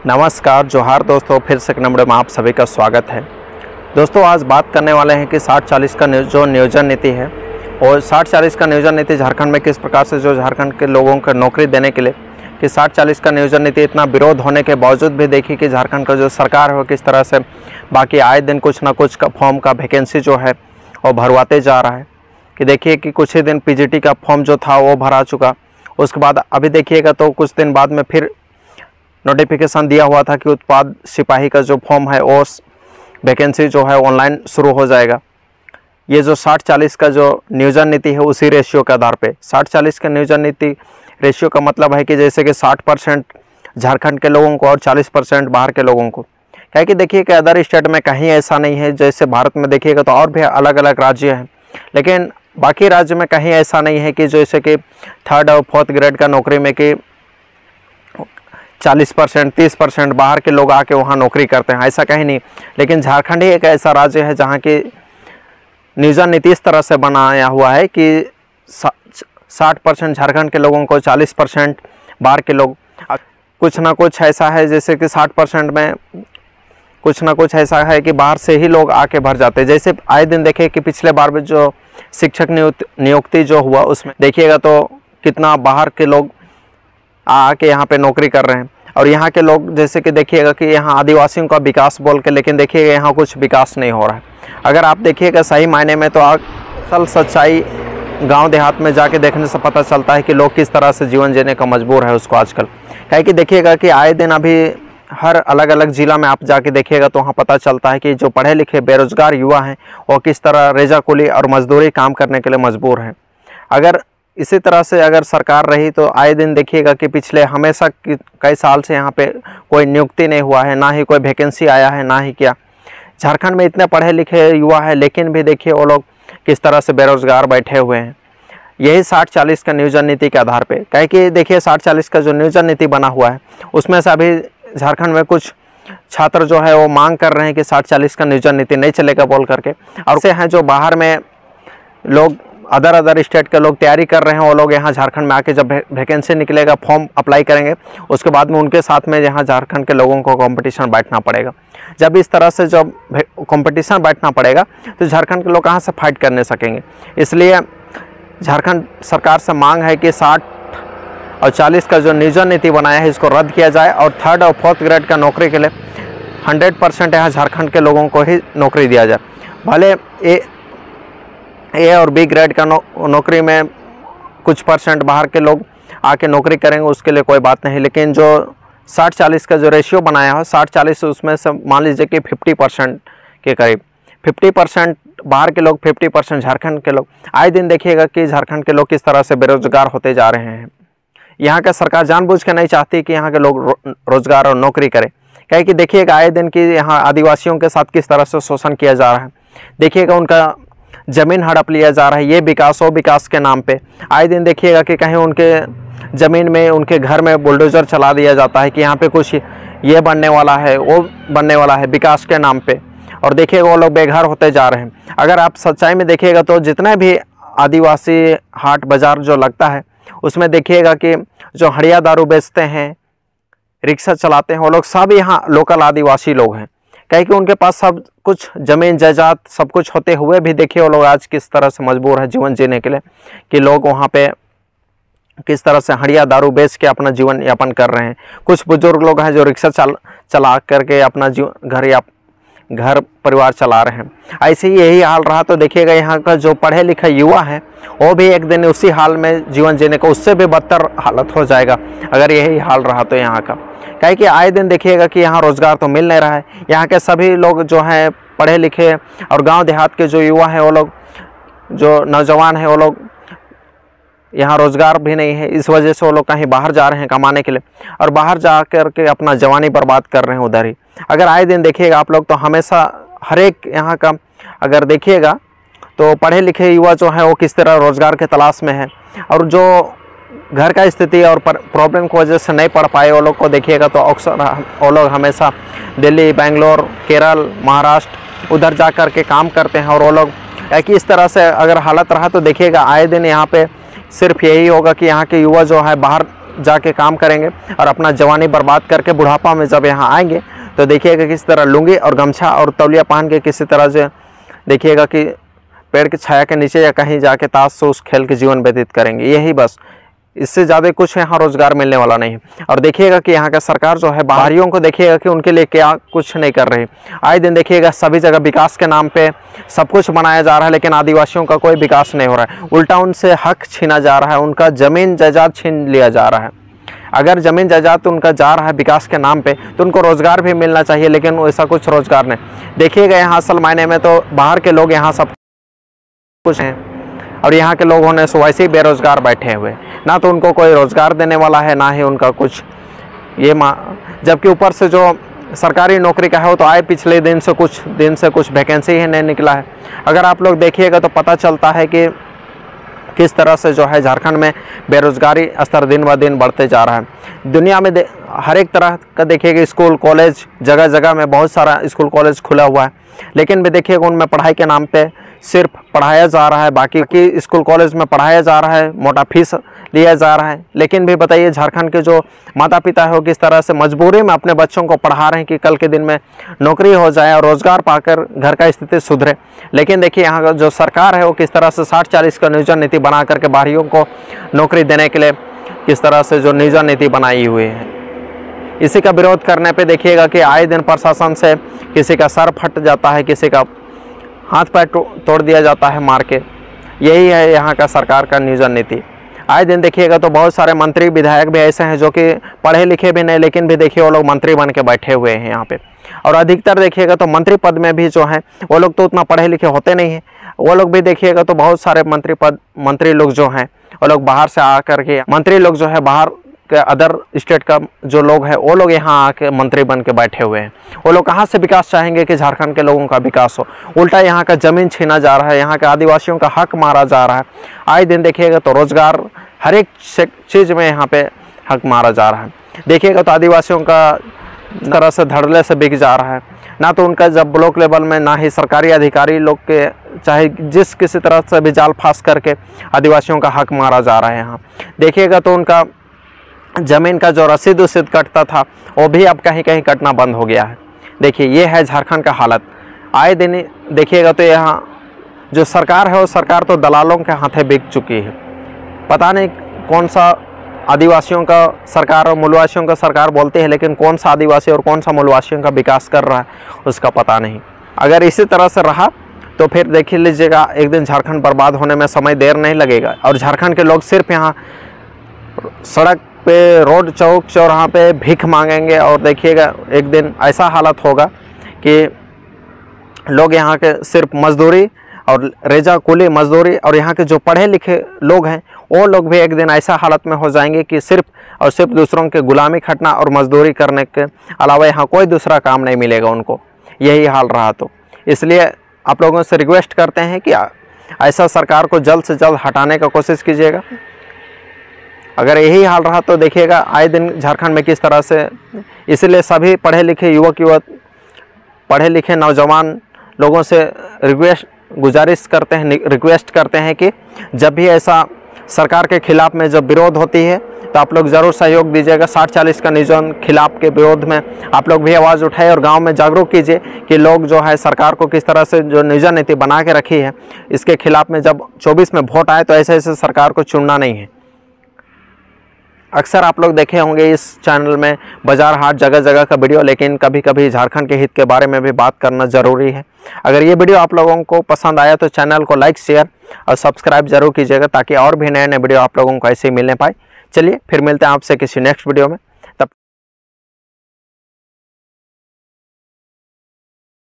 नमस्कार, जोहार दोस्तों, फिर से एक नंबर में आप सभी का स्वागत है। दोस्तों, आज बात करने वाले हैं कि 60-40 का जो नियोजन नीति है और 60-40 का नियोजन नीति झारखंड में किस प्रकार से जो झारखंड के लोगों को नौकरी देने के लिए कि 60-40 का नियोजन नीति इतना विरोध होने के बावजूद भी देखिए कि झारखंड का जो सरकार है वो किस तरह से बाकी आए दिन कुछ ना कुछ का फॉर्म का वैकेंसी जो है वो भरवाते जा रहा है। कि देखिए कि कुछ ही दिन पीजीटी का फॉर्म जो था वो भरा चुका, उसके बाद अभी देखिएगा तो कुछ दिन बाद में फिर नोटिफिकेशन दिया हुआ था कि उत्पाद सिपाही का जो फॉर्म है वो वैकेंसी जो है ऑनलाइन शुरू हो जाएगा। ये जो 60-40 का जो नियोजन नीति है उसी रेशियो के आधार पे 60-40 का नियोजन नीति रेशियो का मतलब है कि जैसे कि 60% झारखंड के लोगों को और 40% बाहर के लोगों को। क्या है कि देखिए कि अदर स्टेट में कहीं ऐसा नहीं है, जैसे भारत में देखिएगा तो और भी अलग अलग राज्य हैं, लेकिन बाकी राज्य में कहीं ऐसा नहीं है कि जैसे कि 3rd और 4th ग्रेड का नौकरी में कि 40% 30% बाहर के लोग आके वहाँ नौकरी करते हैं, ऐसा कहीं नहीं। लेकिन झारखंड ही एक ऐसा राज्य है जहाँ की नियोजन नीति इस तरह से बनाया हुआ है कि 60% झारखंड के लोगों को, 40% बाहर के लोग। कुछ ना कुछ ऐसा है जैसे कि 60% में कुछ ना कुछ ऐसा है कि बाहर से ही लोग आके भर जाते हैं। जैसे आए दिन देखे कि पिछले बार में जो शिक्षक नियुक्ति जो हुआ उसमें देखिएगा तो कितना बाहर के लोग आके यहाँ पे नौकरी कर रहे हैं। और यहाँ के लोग जैसे कि देखिएगा कि यहाँ आदिवासियों का विकास बोल के, लेकिन देखिएगा यहाँ कुछ विकास नहीं हो रहा है। अगर आप देखिएगा सही मायने में तो असल सच्चाई गांव देहात में जाके देखने से पता चलता है कि लोग किस तरह से जीवन जीने का मजबूर है उसको आजकल। क्या है कि देखिएगा कि आए दिन अभी हर अलग अलग ज़िला में आप जाके देखिएगा तो वहाँ पता चलता है कि जो पढ़े लिखे बेरोजगार युवा हैं वो किस तरह रेजाकुली और मजदूरी काम करने के लिए मजबूर हैं। अगर इसी तरह से अगर सरकार रही तो आए दिन देखिएगा कि पिछले हमेशा कई साल से यहाँ पे कोई नियुक्ति नहीं हुआ है, ना ही कोई वैकेंसी आया है, ना ही क्या। झारखंड में इतने पढ़े लिखे युवा है लेकिन भी देखिए वो लोग किस तरह से बेरोजगार बैठे हुए हैं। यही 60-40 का नियोजन नीति के आधार पे, क्या है कि देखिए 60-40 का जो नियोजन नीति बना हुआ है उसमें से अभी झारखंड में कुछ छात्र जो है वो मांग कर रहे हैं कि 60-40 का नियोजन नीति नहीं चलेगा बोल करके। और से हैं जो बाहर में लोग अदर स्टेट के लोग तैयारी कर रहे हैं, वो लोग यहाँ झारखंड में आके जब वैकेंसी निकलेगा फॉर्म अप्लाई करेंगे, उसके बाद में उनके साथ में यहाँ झारखंड के लोगों को कंपटीशन बैठना पड़ेगा। जब इस तरह से जब कंपटीशन बैठना पड़ेगा तो झारखंड के लोग कहाँ से फाइट करने सकेंगे। इसलिए झारखंड सरकार से मांग है कि 60 और 40 का जो नियोजन नीति बनाया है इसको रद्द किया जाए और 3rd और 4th ग्रेड का नौकरी के लिए 100% यहाँ झारखंड के लोगों को ही नौकरी दिया जाए। भले ए और बी ग्रेड का नौकरी में कुछ परसेंट बाहर के लोग आके नौकरी करेंगे, उसके लिए कोई बात नहीं, लेकिन जो 60-40 का जो रेशियो बनाया है 60-40 उसमें से मान लीजिए कि 50% के करीब 50% बाहर के लोग, 50% झारखंड के लोग। आए दिन देखिएगा कि झारखंड के लोग किस तरह से बेरोजगार होते जा रहे हैं। यहाँ का सरकार जानबूझ के नहीं चाहती कि यहाँ के लोग रोजगार और नौकरी करें। क्या है कि देखिएगा आए दिन कि यहाँ आदिवासियों के साथ किस तरह से शोषण किया जा रहा है। देखिएगा उनका ज़मीन हड़प लिया जा रहा है, ये विकास वो विकास के नाम पे। आए दिन देखिएगा कि कहीं उनके ज़मीन में, उनके घर में बुलडोज़र चला दिया जाता है कि यहाँ पे कुछ ये बनने वाला है, वो बनने वाला है विकास के नाम पे, और देखिएगा वो लोग बेघर होते जा रहे हैं। अगर आप सच्चाई में देखिएगा तो जितने भी आदिवासी हाट बाज़ार जो लगता है उसमें देखिएगा कि जो हड़िया दारू बेचते हैं, रिक्शा चलाते हैं, वो लोग सब यहाँ लोकल आदिवासी लोग हैं। कहीं कि उनके पास सब कुछ ज़मीन जायदाद सब कुछ होते हुए भी देखिए वो लोग आज किस तरह से मजबूर है जीवन जीने के लिए, कि लोग वहाँ पे किस तरह से हड़िया दारू बेच के अपना जीवन यापन कर रहे हैं। कुछ बुजुर्ग लोग हैं जो रिक्शा चला करके अपना घर परिवार चला रहे हैं। ऐसे ही यही हाल रहा तो देखिएगा यहाँ का जो पढ़े लिखे युवा है वो भी एक दिन उसी हाल में जीवन जीने का, उससे भी बदतर हालत हो जाएगा अगर यही हाल रहा तो यहाँ का। क्या है कि आए दिन देखिएगा कि यहाँ रोज़गार तो मिल नहीं रहा है। यहाँ के सभी लोग जो हैं पढ़े लिखे और गांव देहात के जो युवा हैं वो लोग, जो नौजवान हैं वो लोग, यहाँ रोज़गार भी नहीं है। इस वजह से वो लोग कहीं बाहर जा रहे हैं कमाने के लिए और बाहर जा कर के अपना जवानी बर्बाद कर रहे हैं उधर ही। अगर आए दिन देखिएगा आप लोग तो हमेशा हर एक यहाँ का अगर देखिएगा तो पढ़े लिखे युवा जो है वो किस तरह रोज़गार के तलाश में है, और जो घर का स्थिति और प्रॉब्लम की वजह से नहीं पढ़ पाए वो लोग को देखिएगा तो अक्सर वो लोग हमेशा दिल्ली, बेंगलोर, केरल, महाराष्ट्र उधर जा कर के काम करते हैं। और वो लोग कि इस तरह से अगर हालत रहा तो देखिएगा आए दिन यहाँ पे सिर्फ यही होगा कि यहाँ के युवा जो है बाहर जाके काम करेंगे और अपना जवानी बर्बाद करके बुढ़ापा में जब यहाँ आएंगे तो देखिएगा किस तरह लुंगी और गमछा और तौलिया पहन के किसी तरह से देखिएगा कि पेड़ की छाया के नीचे या कहीं जाके ताश उस खेल के जीवन व्यतीत करेंगे। यही बस, इससे ज़्यादा कुछ यहाँ रोज़गार मिलने वाला नहीं है। और देखिएगा कि यहाँ का सरकार जो है बाहरियों को देखिएगा कि उनके लिए क्या कुछ नहीं कर रही। आए दिन देखिएगा सभी जगह विकास के नाम पे सब कुछ बनाया जा रहा है, लेकिन आदिवासियों का कोई विकास नहीं हो रहा है। उल्टा उनसे हक छीना जा रहा है, उनका ज़मीन जायदाद छीन लिया जा रहा है। अगर ज़मीन जायदाद तो उनका जा रहा है विकास के नाम पे तो उनको रोज़गार भी मिलना चाहिए, लेकिन ऐसा कुछ रोज़गार नहीं। देखिएगा यहाँ असल मायने में तो बाहर के लोग यहाँ सब कुछ हैं और यहाँ के लोग होने से वैसे ही बेरोज़गार बैठे हुए, ना तो उनको कोई रोज़गार देने वाला है ना ही उनका कुछ ये जबकि ऊपर से जो सरकारी नौकरी का है वो तो आए पिछले दिन से कुछ वैकेंसी ही नहीं निकला है। अगर आप लोग देखिएगा तो पता चलता है कि किस तरह से जो है झारखंड में बेरोज़गारी स्तर दिन ब दिन बढ़ते जा रहा है। दुनिया में हर एक तरह का देखिएगा स्कूल कॉलेज जगह जगह में बहुत सारा स्कूल कॉलेज खुला हुआ है, लेकिन भी देखिएगा उनमें पढ़ाई के नाम पे सिर्फ पढ़ाया जा रहा है। बाकी स्कूल कॉलेज में पढ़ाया जा रहा है, मोटा फीस लिया जा रहा है, लेकिन भी बताइए झारखंड के जो माता पिता है वो किस तरह से मजबूरी में अपने बच्चों को पढ़ा रहे हैं कि कल के दिन में नौकरी हो जाए और रोज़गार पाकर घर का स्थिति सुधरे। लेकिन देखिए यहाँ का जो सरकार है वो किस तरह से 60-40 का नियोजन नीति बना करके बाहरियों को नौकरी देने के लिए किस तरह से जो नियोजन नीति बनाई हुई है। इसी का विरोध करने पे देखिएगा कि आए दिन प्रशासन से किसी का सर फट जाता है, किसी का हाथ पैर तोड़ दिया जाता है मार के। यही है यहाँ का सरकार का नियोजन नीति। आए दिन देखिएगा तो बहुत सारे मंत्री विधायक भी ऐसे हैं जो कि पढ़े लिखे भी नहीं, लेकिन भी देखिए वो लोग मंत्री बन के बैठे हुए हैं यहाँ पे। और अधिकतर देखिएगा तो मंत्री पद में भी जो हैं वो लोग तो उतना पढ़े लिखे होते नहीं हैं। वो लोग भी देखिएगा तो बहुत सारे मंत्री लोग जो हैं वो लोग बाहर से आकर के मंत्री लोग जो है बाहर के अदर स्टेट का जो लोग हैं वो लोग यहाँ आके मंत्री बन के बैठे हुए हैं। वो लोग कहाँ से विकास चाहेंगे कि झारखंड के लोगों का विकास हो। उल्टा यहाँ का ज़मीन छीना जा रहा है, यहाँ के आदिवासियों का हक मारा जा रहा है। आए दिन देखिएगा तो रोज़गार हर एक चीज़ में यहाँ पे हक मारा जा रहा है। देखिएगा तो आदिवासियों का इस तरह से धड़ल्ले से बिक जा रहा है, ना तो उनका जब ब्लॉक लेवल में ना ही सरकारी अधिकारी लोग के चाहे जिस किसी तरह से भी जाल फांस करके आदिवासियों का हक मारा जा रहा है। यहाँ देखिएगा तो उनका ज़मीन का जो रसीद उसीद कटता था वो भी अब कहीं कहीं कटना बंद हो गया है। देखिए ये है झारखंड का हालत। आए दिन देखिएगा तो यहाँ जो सरकार है वो सरकार तो दलालों के हाथे बिक चुकी है। पता नहीं कौन सा आदिवासियों का सरकार और मूलवासियों का सरकार बोलते हैं, लेकिन कौन सा आदिवासी और कौन सा मूलवासियों का विकास कर रहा है उसका पता नहीं। अगर इसी तरह से रहा तो फिर देख लीजिएगा एक दिन झारखंड बर्बाद होने में समय देर नहीं लगेगा और झारखंड के लोग सिर्फ यहाँ सड़क पे रोड चौक चौराहा पे भीख मांगेंगे। और देखिएगा एक दिन ऐसा हालत होगा कि लोग यहाँ के सिर्फ मजदूरी और रेजा कुली मजदूरी और यहाँ के जो पढ़े लिखे लोग हैं वो लोग भी एक दिन ऐसा हालत में हो जाएंगे कि सिर्फ और सिर्फ दूसरों के गुलामी खटना और मजदूरी करने के अलावा यहाँ कोई दूसरा काम नहीं मिलेगा उनको। यही हाल रहा तो इसलिए आप लोगों से रिक्वेस्ट करते हैं कि ऐसा सरकार को जल्द से जल्द हटाने का कोशिश कीजिएगा। अगर यही हाल रहा तो देखिएगा आए दिन झारखंड में किस तरह से। इसलिए सभी पढ़े लिखे नौजवान लोगों से रिक्वेस्ट करते हैं कि जब भी ऐसा सरकार के खिलाफ में जब विरोध होती है तो आप लोग ज़रूर सहयोग दीजिएगा। 60-40 का नियोजन खिलाफ के विरोध में आप लोग भी आवाज़ उठाए और गांव में जागरूक कीजिए कि लोग जो है सरकार को किस तरह से जो नियोजन नीति बना के रखी है इसके खिलाफ में जब 24 में वोट आए तो ऐसे ऐसे सरकार को चुनना नहीं है। अक्सर आप लोग देखे होंगे इस चैनल में बाजार हाट जगह जगह का वीडियो, लेकिन कभी कभी झारखंड के हित के बारे में भी बात करना ज़रूरी है। अगर ये वीडियो आप लोगों को पसंद आया तो चैनल को लाइक शेयर और सब्सक्राइब जरूर कीजिएगा ताकि और भी नए नए वीडियो आप लोगों को ऐसे ही मिलने पाए। चलिए फिर मिलते हैं आपसे किसी नेक्स्ट वीडियो में।